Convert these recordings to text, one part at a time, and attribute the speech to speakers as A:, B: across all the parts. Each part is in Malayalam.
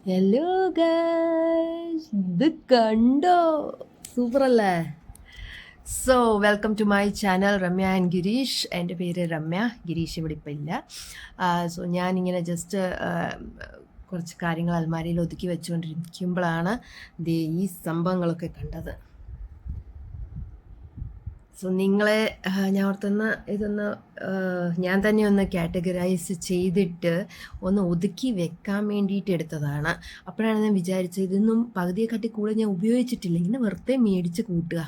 A: ഹലോ ഗൈസ്, ഇത് കണ്ടോ? സൂപ്പർ അല്ലേ? So welcome to my channel Ramya and Girish. എൻ്റെ പേര് രമ്യ, ഗിരീഷ് ഇവിടെ ഇപ്പം ഇല്ല. സോ ഞാനിങ്ങനെ ജസ്റ്റ് കുറച്ച് കാര്യങ്ങൾ അൽമാരിയിൽ ഒതുക്കി വെച്ചുകൊണ്ടിരിക്കുമ്പോഴാണ് ഈ സംഭവങ്ങളൊക്കെ കണ്ടത്. സോ നിങ്ങളെ ഞാൻ ഓർത്തൊന്ന് ഇതൊന്ന് ഞാൻ തന്നെ ഒന്ന് കാറ്റഗറൈസ് ചെയ്തിട്ട് ഒന്ന് ഒതുക്കി വെക്കാൻ വേണ്ടിയിട്ട് എടുത്തതാണ്. അപ്പോഴാണ് ഞാൻ വിചാരിച്ചത് ഇതൊന്നും പകുതിയെക്കാട്ടി കൂടെ ഞാൻ ഉപയോഗിച്ചിട്ടില്ല, ഇങ്ങനെ വെറുതെ മേടിച്ച് കൂട്ടുക.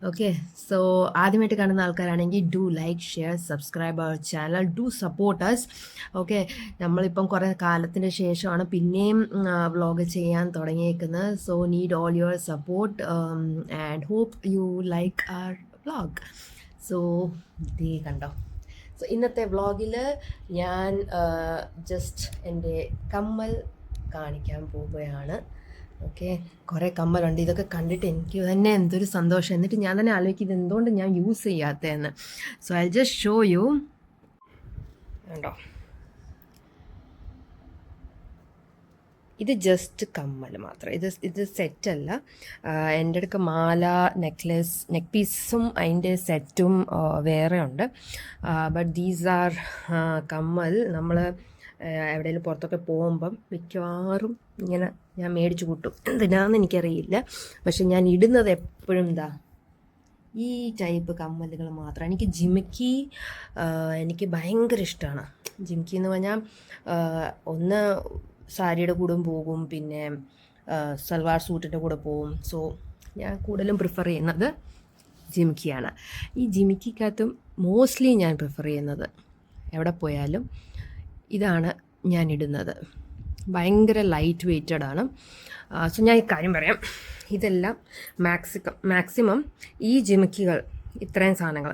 A: ഓക്കെ, സോ ആദ്യമായിട്ട് കാണുന്ന ആൾക്കാരാണെങ്കിൽ do like, share, subscribe our channel, do support us. Okay, നമ്മളിപ്പം കുറേ കാലത്തിന് ശേഷമാണ് പിന്നെയും വ്ളോഗ് ചെയ്യാൻ തുടങ്ങിയേക്കുന്നത്. So need all your support and hope you like our vlog. So ഇതേ കണ്ടോ. സോ ഇന്നത്തെ വ്ളോഗിൽ ഞാൻ ജസ്റ്റ് എൻ്റെ കമ്മൽ കാണിക്കാൻ പോവുകയാണ്. ഓക്കെ, കുറേ കമ്മലുണ്ട്. ഇതൊക്കെ കണ്ടിട്ട് എനിക്ക് തന്നെ എന്തൊരു സന്തോഷം. എന്നിട്ട് ഞാൻ തന്നെ ആലോചിക്കുന്നത് എന്തുകൊണ്ട് ഞാൻ യൂസ് ചെയ്യാത്തതെന്ന്. So I just show you. കണ്ടോ, ഇത് ജസ്റ്റ് കമ്മൽ മാത്രം. ഇത് സെറ്റല്ല. എൻ്റെ അടുക്ക മാല, നെക്ലെസ്, നെക്ക് പീസും അതിൻ്റെ സെറ്റും വേറെ ഉണ്ട്. ബട്ട് ദീസ് ആർ കമ്മൽ. നമ്മൾ എവിടെയെങ്കിലും പുറത്തൊക്കെ പോകുമ്പം മിക്കവാറും ഇങ്ങനെ ഞാൻ മേടിച്ച് കൂട്ടും. എന്തിനാണെന്ന് എനിക്കറിയില്ല, പക്ഷെ ഞാൻ ഇടുന്നത് എപ്പോഴും എന്താ ഈ ടൈപ്പ് കമ്മലുകൾ മാത്രമാണ്. എനിക്ക് ജിമിക്കി എനിക്ക് ഭയങ്കര ഇഷ്ടമാണ്. ജിമിക്കി എന്ന് പറഞ്ഞാൽ ഒന്ന് സാരിയുടെ കൂടെ പോകും, പിന്നെ സൽവാർ സൂട്ടിൻ്റെ കൂടെ പോകും. സോ ഞാൻ കൂടുതലും പ്രിഫർ ചെയ്യുന്നത് ജിമിക്കിയാണ്. ഈ ജിമിക്കിക്കകത്തും മോസ്റ്റ്ലി ഞാൻ പ്രിഫർ ചെയ്യുന്നത് എവിടെ പോയാലും ഇതാണ് ഞാൻ ഇടുന്നത്. ഭയങ്കര ലൈറ്റ് വെയ്റ്റഡ് ആണ്. സോ ഞാൻ ഈ കാര്യം പറയാം. ഇതെല്ലാം മാക്സിമം ഈ ജിമിക്കികൾ ഇത്രയും സാധനങ്ങൾ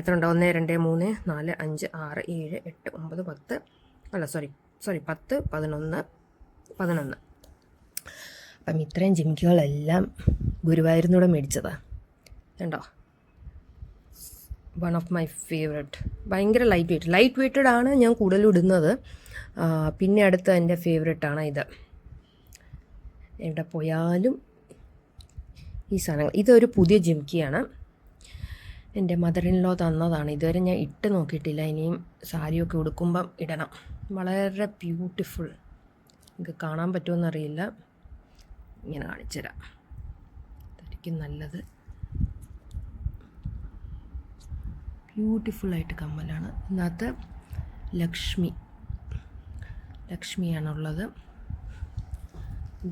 A: എത്ര ഉണ്ടോ? 1 2 3 4 5 6 7 8 9 10 അല്ല സോറി 10 11 11. അപ്പം ഇത്രയും ജിമിക്കുകളെല്ലാം ഗുരുവായൂരിനൂടെ മേടിച്ചതാണ്. കണ്ടോ, വൺ ഓഫ് മൈ ഫേവററ്റ്. ഭയങ്കര ലൈറ്റ് വെയ്റ്റഡ് ആണ് ഞാൻ കൂടുതലും ഇടുന്നത്. പിന്നെ അടുത്ത എൻ്റെ ഫേവററ്റാണ് ഇത്. എവിടെ പോയാലും ഈ സാധനങ്ങൾ. ഇതൊരു പുതിയ ജിമിക്കിയാണ്, എൻ്റെ മദർ ഇൻ ലോ തന്നതാണ്. ഇതുവരെ ഞാൻ ഇട്ട് നോക്കിയിട്ടില്ല. ഇനിയും സാരിയൊക്കെ ഉടുക്കുമ്പം ഇടണം. വളരെ ബ്യൂട്ടിഫുൾ. നിങ്ങൾക്ക് കാണാൻ പറ്റുമെന്നറിയില്ല, ഇങ്ങനെ കാണിച്ചുതരാം. ഇതായിരിക്കും നല്ലത്. ബ്യൂട്ടിഫുള്ളായിട്ട് കമ്മലാണ്. ഇതിനകത്ത് ലക്ഷ്മിയാണുള്ളത്.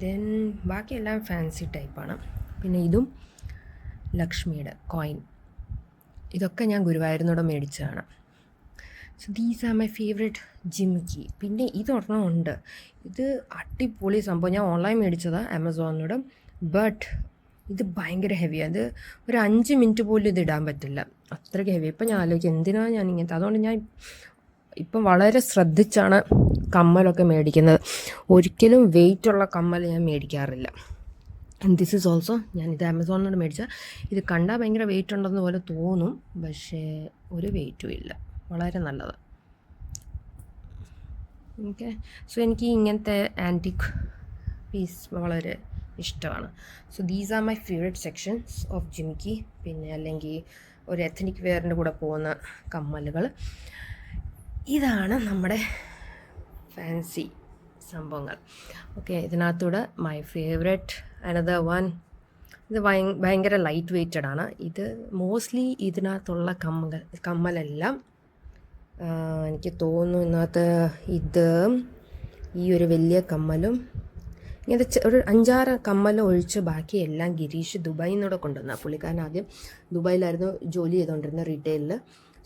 A: ദെൻ ബാക്കിയെല്ലാം ഫാൻസി ടൈപ്പാണ്. പിന്നെ ഇതും ലക്ഷ്മിയുടെ കോയിൻ. ഇതൊക്കെ ഞാൻ ഗുരുവായൂരിനോട് മേടിച്ചതാണ്. So these are my favourite jimikki. പിന്നെ ഇതൊരെണ്ണം ഉണ്ട്, ഇത് അടിപൊളി സംഭവം. ഞാൻ ഓൺലൈൻ മേടിച്ചതാണ് ആമസോണിനോട്. ബട്ട് ഇത് ഭയങ്കര ഹെവിയാണ്. ഇത് ഒരു 5 മിനിറ്റ് പോലും ഇത് ഇടാൻ പറ്റില്ല, അത്രയ്ക്ക് ഹെവി. ഇപ്പം ഞാൻ ആലോചിക്കും എന്തിനാണ് ഞാൻ ഇങ്ങനത്തെ. അതുകൊണ്ട് ഞാൻ ഇപ്പം വളരെ ശ്രദ്ധിച്ചാണ് കമ്മലൊക്കെ മേടിക്കുന്നത്. ഒരിക്കലും വെയിറ്റുള്ള കമ്മൽ ഞാൻ മേടിക്കാറില്ല. ദിസ് ഈസ് ഓൾസോ ഞാനിത് ആമസോണിനോട് മേടിച്ച. ഇത് കണ്ടാൽ ഭയങ്കര വെയിറ്റ് ഉണ്ടെന്ന് പോലെ തോന്നും, പക്ഷേ ഒരു വെയിറ്റും ഇല്ല. വളരെ നല്ലത്. ഓക്കെ, സോ എനിക്ക് ഇങ്ങനത്തെ ആൻറ്റിക് പീസ് വളരെ ഇഷ്ടമാണ്. So these are my favourite sections of jimikki. പിന്നെ അല്ലെങ്കിൽ ഒരു എത്നിക് വെയറിൻ്റെ കൂടെ പോകുന്ന കമ്മലുകൾ. ഇതാണ് നമ്മുടെ ഫാൻസി സംഭവങ്ങൾ. ഓക്കെ, ഇതിനകത്തൂടെ മൈ ഫേവറേറ്റ് അനദർ വൺ. ഇത് ഭയങ്കര ലൈറ്റ് വെയ്റ്റഡ് ആണ്. ഇത് മോസ്റ്റ്ലി ഇതിനകത്തുള്ള കമ്മലെല്ലാം എനിക്ക് തോന്നുന്നു ഇതിനകത്ത് ഇത് ഈ ഒരു വലിയ കമ്മലും ഇങ്ങനത്തെ ഒരു 5-6 കമ്മലും ഒഴിച്ച് ബാക്കിയെല്ലാം ഗിരീഷ് ദുബായിൽ നിന്നൂടെ കൊണ്ടുവന്ന. പുള്ളിക്കാരൻ ആദ്യം ദുബായിലായിരുന്നു ജോലി ചെയ്തുകൊണ്ടിരുന്നത്, റീറ്റെയിലിൽ.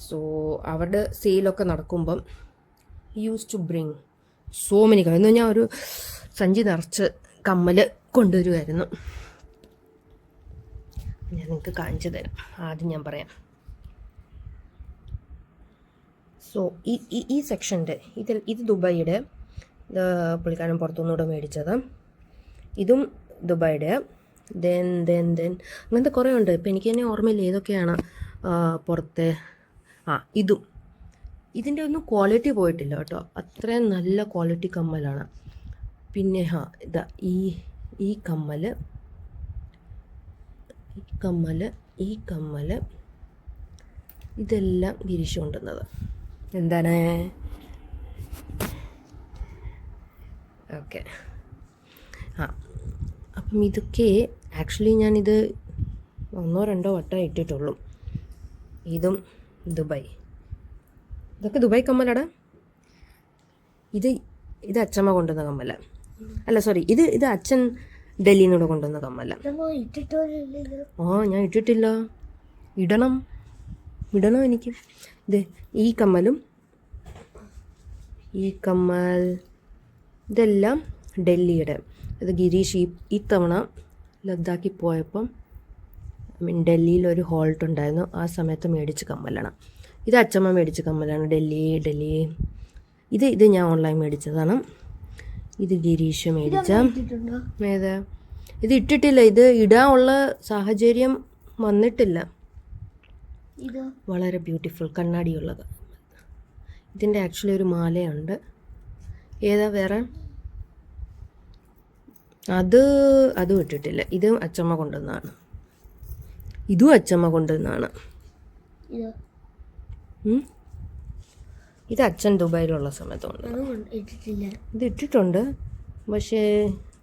A: സോ അവിടെ സെയിലൊക്കെ നടക്കുമ്പം use to bring so many kammal. എന്ന് പറഞ്ഞാൽ ഒരു സഞ്ചി നിറച്ച് കമ്മൽ കൊണ്ടുവരുമായിരുന്നു. ഞാൻ നിങ്ങൾക്ക് കാണിച്ചു തരാം. ആദ്യം ഞാൻ പറയാം. സോ ഈ സെക്ഷൻ്റെ ഇത് ദുബായിയുടെ, പുള്ളിക്കാരൻ പുറത്തുനിന്നൂടെ മേടിച്ചത്. ഇതും ദുബായിയുടെ. ദെൻ അങ്ങനത്തെ കുറേ ഉണ്ട്. ഇപ്പം എനിക്ക് തന്നെ ഓർമ്മയില്ല ഏതൊക്കെയാണ് പുറത്തെ. ഇതും ഇതിൻ്റെ ഒന്നും ക്വാളിറ്റി പോയിട്ടില്ല കേട്ടോ, അത്രയും നല്ല ക്വാളിറ്റി കമ്മലാണ്. പിന്നെ ഇതാ ഈ കമ്മൽ ഇതെല്ലാം ഗിരീഷ് കൊണ്ടുവന്നത്. എന്താണ്? ഓക്കെ. അപ്പം ഇതൊക്കെ ആക്ച്വലി ഞാനിത് 1-2 വട്ടം ഇട്ടിട്ടുള്ളൂ. ഇതും ദുബായ്, ഇതൊക്കെ ദുബായ് കമ്മലാടാ. ഇത് അച്ഛമ്മ കൊണ്ടുവന്ന കമ്മല. അല്ല സോറി, ഇത് അച്ഛൻ ഡൽഹിയിൽ നിന്നൂടെ കൊണ്ടുവന്ന കമ്മല. ഞാൻ ഇട്ടിട്ടില്ല. ഇടണം എനിക്ക്. ഇത് ഈ കമ്മൽ ഇതെല്ലാം ഡൽഹിയുടെ. ഇത് ഗിരീഷ് ഈ തവണ ലഡാക്കിൽ പോയപ്പം ഡൽഹിയിലൊരു ഹോൾട്ട് ഉണ്ടായിരുന്നു, ആ സമയത്ത് മേടിച്ച കമ്മലാണ്. ഇത് അച്ഛമ്മ മേടിച്ച കമ്മലാണ്. ഡൽഹി. ഇത് ഞാൻ ഓൺലൈൻ മേടിച്ചതാണ്. ഇത് ഗിരീഷ് മേടിച്ച. ഏതാ? ഇത് ഇട്ടിട്ടില്ല, ഇത് ഇടാനുള്ള സാഹചര്യം വന്നിട്ടില്ല. വളരെ ബ്യൂട്ടിഫുൾ കണ്ണാടിയുള്ളത്. ഇതിൻ്റെ ആക്ച്വലി ഒരു മാലയുണ്ട്. ഏതാ വേറെ? അതും ഇട്ടിട്ടില്ല. ഇത് അച്ഛമ്മ കൊണ്ടുവന്നതാണ്. ഇതും അച്ഛമ്മ കൊണ്ടുവന്നതാണ്. ഇത് അച്ഛൻ ദുബായിലുള്ള സമയത്തുണ്ട്. ഇത് ഇട്ടിട്ടുണ്ട്, പക്ഷേ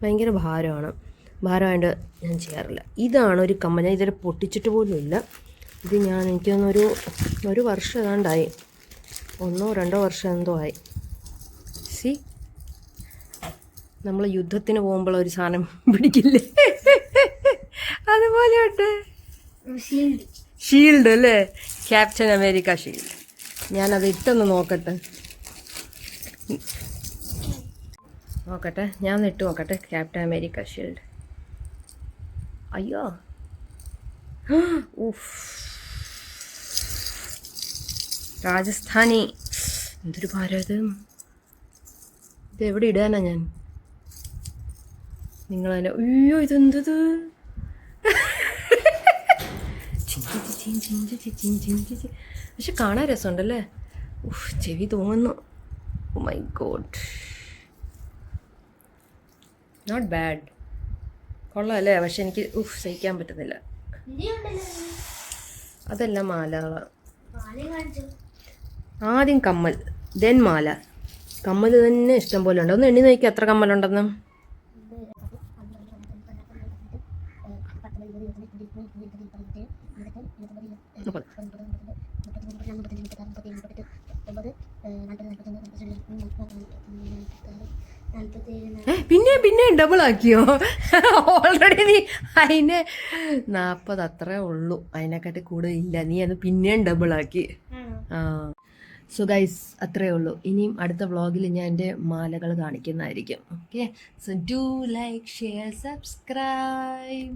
A: ഭയങ്കര ഭാരമായിട്ട് ഞാൻ ചെയ്യാറില്ല. ഇതാണ് ഒരു കമ്മൽ. ഞാൻ ഇതുവരെ പൊട്ടിച്ചിട്ട് പോലും ഇല്ല. ഇത് എനിക്കൊന്നൊരു 1 വർഷം ഏതാണ്ടായി, 1-2 വർഷം എന്തോ ആയി. നമ്മൾ യുദ്ധത്തിന് പോകുമ്പോൾ ഒരു സാധനം പിടിക്കില്ലേ, അതുപോലെയുണ്ട്. ഷീൽഡ് അല്ലേ? Captain America shield. ഞാനത് ഇട്ടൊന്ന് നോക്കട്ടെ, ഞാൻ ഇട്ട് നോക്കട്ടെ. Captain America shield. അയ്യോ, രാജസ്ഥാനി. എന്തൊരു ഭാരം ഇത് എവിടെ ഇടാനാ ഞാൻ? നിങ്ങൾ തന്നെ. അയ്യോ, ഇതെന്തത്? പക്ഷെ കാണാൻ രസമുണ്ടല്ലേ? ചെവി തോന്നുന്നു. Oh my God, not bad. കൊള്ളാമല്ലേ? പക്ഷെ എനിക്ക് സഹിക്കാൻ പറ്റുന്നില്ല. അതെല്ലാം മാലകളാണ്. ആദ്യം കമ്മൽ, ദെൻ മാല. കമ്മൽ തന്നെ ഇഷ്ടം പോലെ ഉണ്ട്. ഒന്ന് എണ്ണി നോക്കി എത്ര കമ്മലുണ്ടെന്ന്. പിന്നെ ഡബിൾ ആക്കിയോ? ഓൾറെഡി നീ അതിനെ 40 അത്രേ ഉള്ളൂ, അതിനെക്കാട്ടി കൂടുതൽ ഇല്ല. നീ അത് പിന്നെയും ഡബിൾ ആക്കി. സോ ഗൈസ്, അത്രേ ഉള്ളൂ. ഇനിയും അടുത്ത വ്ളോഗിൽ ഞാൻ എൻ്റെ മാലകൾ കാണിക്കുന്നതായിരിക്കും. Okay, so do like, share, subscribe.